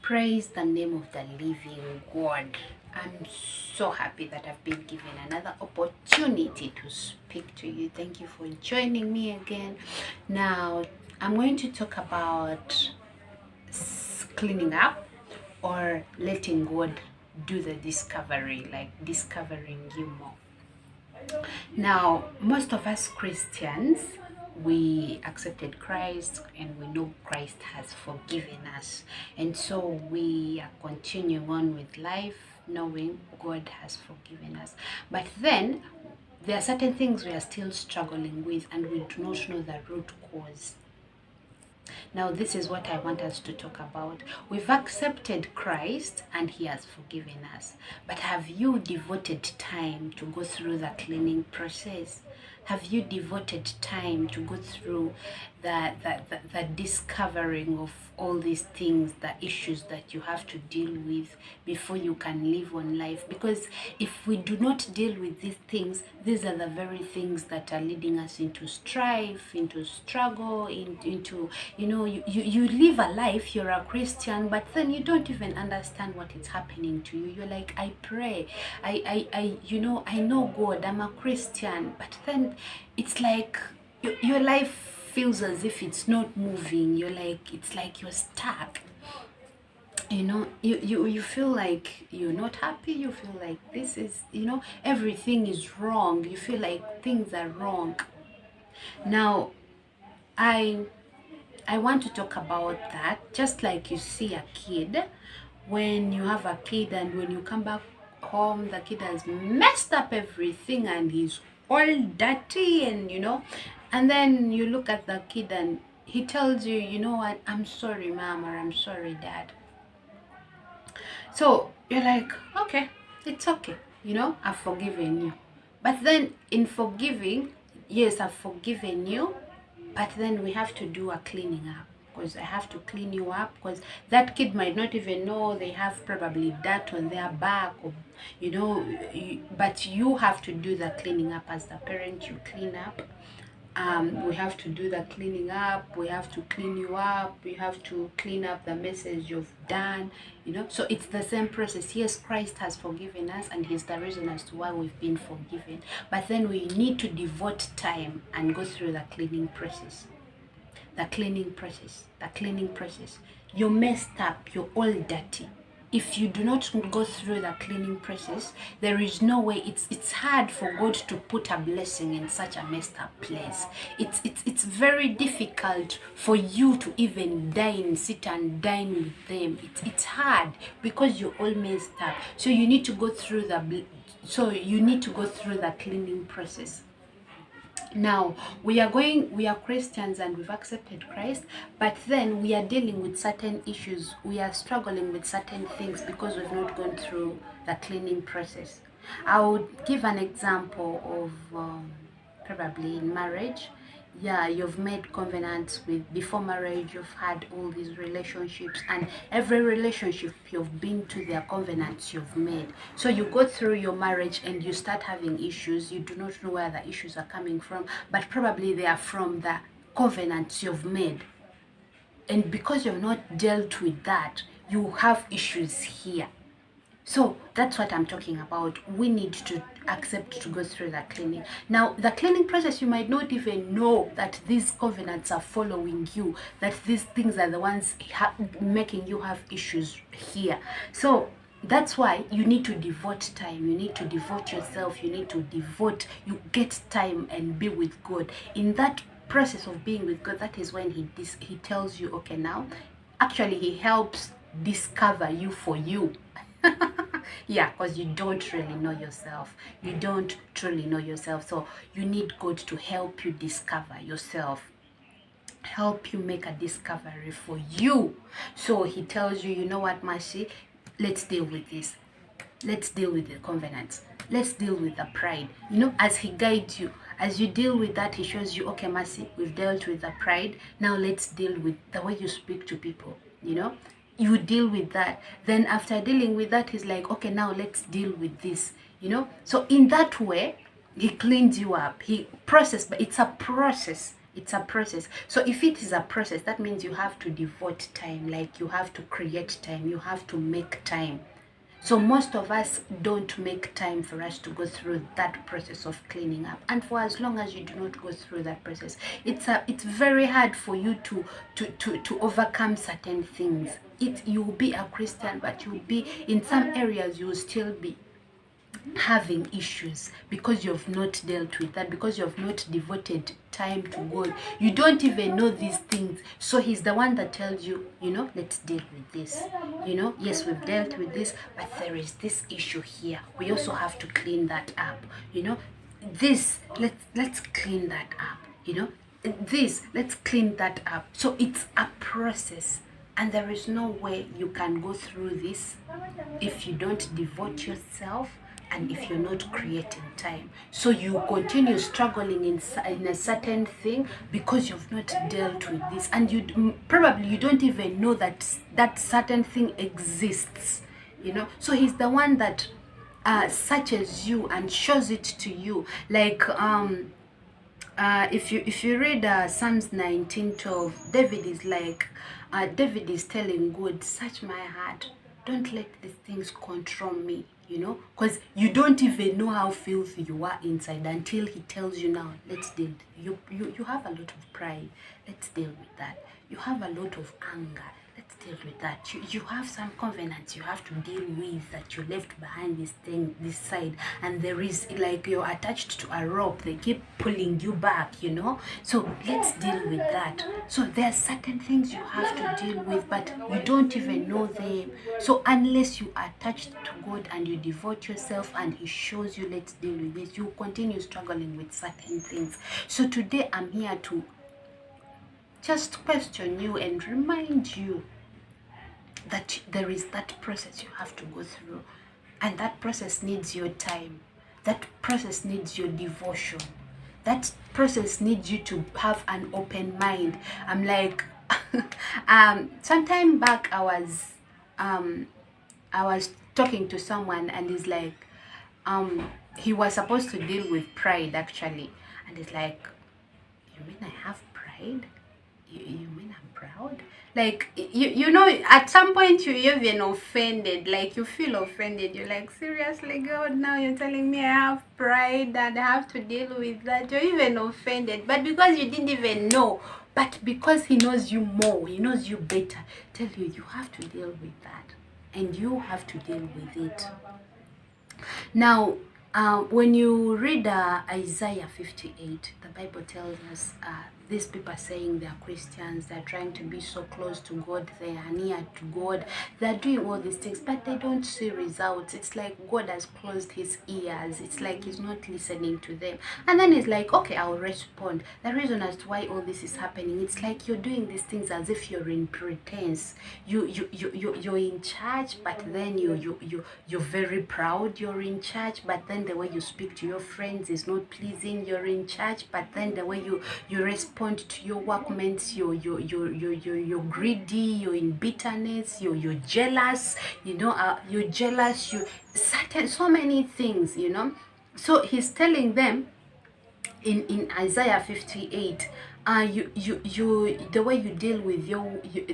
Praise the name of the living God. I'm so happy that I've been given another opportunity to speak to you. Thank you for joining me again. Now, I'm going to talk about cleaning up or letting God do the discovery, like discovering you more. Now, most of us Christians, we accepted Christ and we know Christ has forgiven us. And so we are continuing on with life knowing God has forgiven us. But then there are certain things we are still struggling with and we do not know the root cause. Now, this is what I want us to talk about. We've accepted Christ and He has forgiven us. But have you devoted time to go through the cleaning process? Have you devoted time to go through the discovering of all these things, the issues that you have to deal with before you can live on life? Because if we do not deal with these things, these are the very things that are leading us into strife, into struggle, into you live a life, you're a Christian, but then you don't even understand what is happening to you. You're like, I pray, I know God, I'm a Christian, but then it's like your life feels as if it's not moving. It's like you're stuck. You feel like you're not happy. You feel like this is, everything is wrong. You feel like things are wrong. Now, I want to talk about that. Just like you see a kid, when you have a kid and when you come back home, the kid has messed up everything and he's all dirty, and then you look at the kid and he tells you, you know what, I'm sorry mom, or I'm sorry dad. So you're like, okay, it's okay, I've forgiven you. But then in forgiving, yes, I've forgiven you, but then we have to do a cleaning up, because I have to clean you up, because that kid might not even know they have probably dirt on their back, or but you have to do the cleaning up. As the parent, you clean up. We have to do the cleaning up. We have to clean you up. We have to clean up the message you've done, so it's the same process. Yes, Christ has forgiven us and He's the reason as to why we've been forgiven, but then we need to devote time and go through the cleaning process. You're messed up, you're all dirty. If you do not go through the cleaning process, there is no way. It's hard for God to put a blessing in such a messed up place. It's very difficult for you to even sit and dine with them. It's hard because you're all messed up. So you need to go through the cleaning process. Now, we are Christians and we've accepted Christ, but then we are dealing with certain issues. We are struggling with certain things because we've not gone through the cleaning process. I would give an example of probably in marriage. Yeah, you've made covenants before marriage, you've had all these relationships, and every relationship you've been to, their covenants you've made. So you go through your marriage and you start having issues. You do not know where the issues are coming from, but probably they are from the covenants you've made. And because you've not dealt with that, you have issues here. So that's what I'm talking about. We need to accept to go through the cleaning. Now, the cleaning process, you might not even know that these covenants are following you, that these things are the ones making you have issues here. So that's why you need to devote time. You need to devote yourself. You get time and be with God. In that process of being with God, that is when he tells you, okay, now, actually, He helps discover you for you. Yeah, because you don't really know yourself. You don't truly know yourself. So you need God to help you discover yourself, help you make a discovery for you. So He tells you, you know what, Mercy, let's deal with this. Let's deal with the covenants. Let's deal with the pride. As He guides you, as you deal with that, He shows you, okay, Mercy, we've dealt with the pride. Now let's deal with the way you speak to people, You deal with that. Then after dealing with that, He's like, okay, now let's deal with this, So in that way, He cleans you up. But it's a process. It's a process. So if it is a process, that means you have to devote time, like you have to create time, you have to make time. So most of us don't make time for us to go through that process of cleaning up. And for as long as you do not go through that process, it's very hard for you to overcome certain things. You will be a Christian, but you will be in some areas, you will still be having issues because you've not dealt with that, because you've not devoted time to God. You don't even know these things. So he's the one that tells you, let's deal with this. Yes, we've dealt with this, but there is this issue here. We also have to clean that up. This, let's clean that up. This, let's clean that up. So it's a process. And there is no way you can go through this if you don't devote yourself and if you're not creating time. So you continue struggling in a certain thing because you've not dealt with this, and you don't even know that that certain thing exists. So he's the one that searches you and shows it to you. Like if you read Psalms 19:12, David is like, David is telling God, search my heart, don't let these things control me, because you don't even know how filthy you are inside until he tells you, now let's deal. You have a lot of pride, let's deal with that. You have a lot of anger, let's deal with that. You have some covenants you have to deal with that you left behind this side, and there is, like, you're attached to a rope, they keep pulling you back, so let's deal with that. So there are certain things you have to deal with, but you don't even know them. So unless you are attached to God and you devote yourself and he shows you, let's deal with this, you continue struggling with certain things. So today I'm here to just question you and remind you that there is that process you have to go through, and that process needs your time, that process needs your devotion, that process needs you to have an open mind. I'm like sometime back I was talking to someone, and he's like, he was supposed to deal with pride actually, and he's like, you mean I have pride? You mean I'm proud? Like, at some point you're even offended, like you feel offended. You're like, seriously, God, now you're telling me I have pride and I have to deal with that? You're even offended, but because you didn't even know, but because he knows you more, he knows you better, tell you have to deal with that, and you have to deal with it. Now, when you read Isaiah 58, the Bible tells us these people are saying they're Christians, they're trying to be so close to God, they are near to God, they're doing all these things, but they don't see results. It's like God has closed his ears. It's like he's not listening to them. And then he's like, okay, I'll respond. The reason as to why all this is happening, it's like you're doing these things as if you're in pretense. You're in church, but then you're very proud you're in church, but then the way you speak to your friends is not pleasing. You're in church, but then the way you respond to your workmates, you're greedy, you're in bitterness, you're jealous, you're jealous, so many things, So he's telling them in Isaiah 58, the way you deal with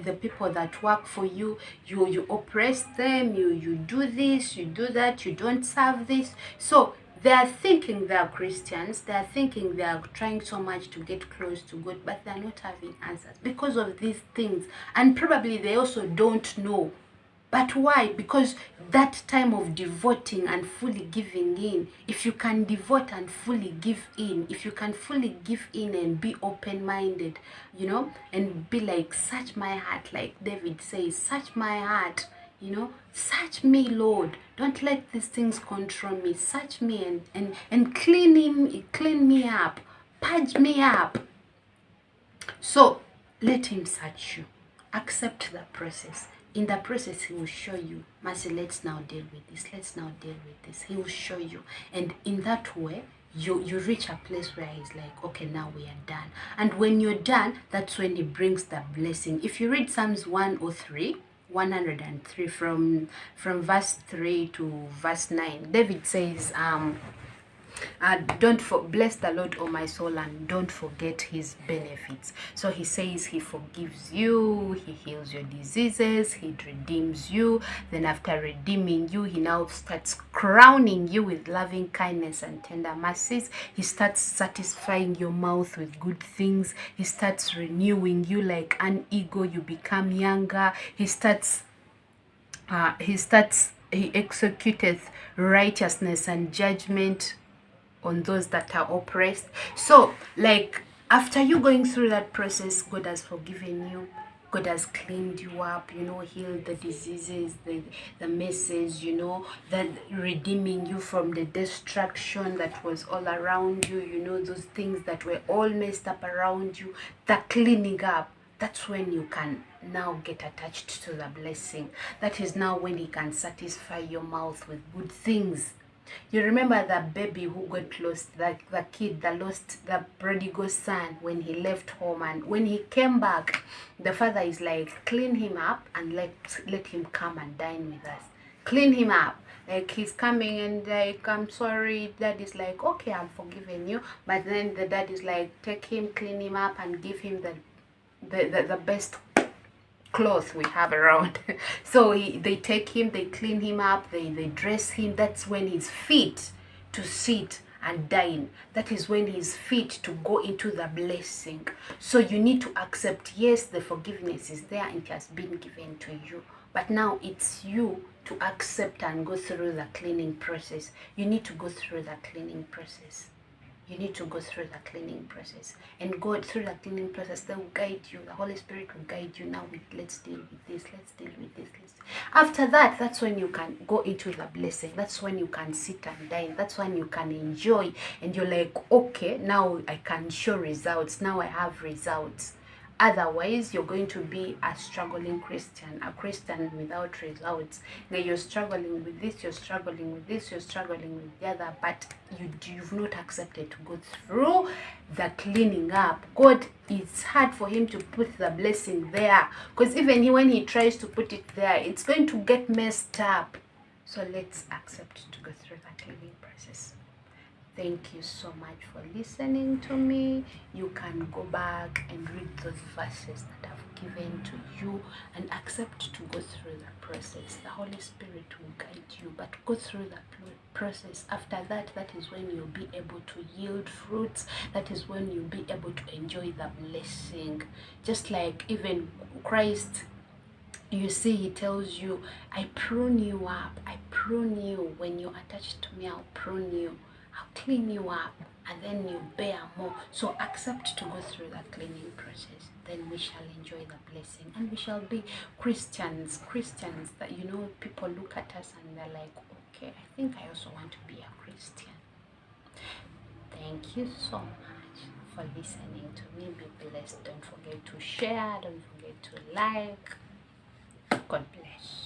the people that work for you, you oppress them, you do this, you do that, you don't serve this. So they are thinking they are Christians, they are thinking they are trying so much to get close to God, but they are not having answers because of these things. And probably they also don't know. But why? Because that time of devoting and fully giving in, if you can devote and fully give in, if you can fully give in and be open-minded, and be like, search my heart, like David says, search my heart, search me, Lord. Don't let these things control me. Search me and clean me up, purge me up. So let him search you. Accept the process. In the process, he will show you, Mercy, let's now deal with this. Let's now deal with this. He will show you. And in that way, you reach a place where he's like, okay, now we are done. And when you're done, that's when he brings the blessing. If you read Psalms 103 from verse 3 to verse 9, David says, Bless the Lord, O my soul, and don't forget his benefits. So he says he forgives you, he heals your diseases, he redeems you. Then after redeeming you, he now starts crowning you with loving kindness and tender mercies. He starts satisfying your mouth with good things. He starts renewing you like an eagle. You become younger. He executeth righteousness and judgment on those that are oppressed. So, like, after you going through that process, God has forgiven you. God has cleaned you up, healed the diseases, the messes, that redeeming you from the destruction that was all around you, those things that were all messed up around you, the cleaning up. That's when you can now get attached to the blessing. That is now when he can satisfy your mouth with good things. You remember that baby who got lost, the kid that lost the prodigal son when he left home, and when he came back, the father is like, clean him up and let him come and dine with us. Clean him up. Like, he's coming and like, I'm sorry. Dad is like, okay, I'm forgiving you. But then the dad is like, take him, clean him up, and give him the best cloth we have around. So they take him, they clean him up, they dress him. That's when he's fit to sit and dine. That is when he's fit to go into the blessing. So you need to accept, yes, the forgiveness is there and it has been given to you, but now it's you to accept and go through the cleaning process. You need to go through the cleaning process. You need to go through the cleaning process, and go through the cleaning process. They will guide you. The Holy Spirit will guide you. Now, let's deal with this. Let's deal with this. After that, that's when you can go into the blessing. That's when you can sit and dine. That's when you can enjoy, and you're like, okay, now I can show results. Now I have results. Otherwise, you're going to be a struggling Christian, a Christian without results. Now you're struggling with this, you're struggling with this, you're struggling with the other, but you've not accepted to go through the cleaning up. God, it's hard for him to put the blessing there, because even when he tries to put it there, it's going to get messed up. So let's accept to go through the cleaning process. Thank you so much for listening to me. You can go back and read those verses that I've given to you and accept to go through the process. The Holy Spirit will guide you, but go through the process. After that, that is when you'll be able to yield fruits. That is when you'll be able to enjoy the blessing. Just like even Christ, you see, he tells you, I prune you up. I prune you. When you're attached to me, I'll prune you. I'll clean you up, and then you bear more. So accept to go through that cleaning process. Then we shall enjoy the blessing, and we shall be Christians that, people look at us and they're like, okay, I think I also want to be a Christian. Thank you so much for listening to me. Be blessed. Don't forget to share. Don't forget to like. God bless.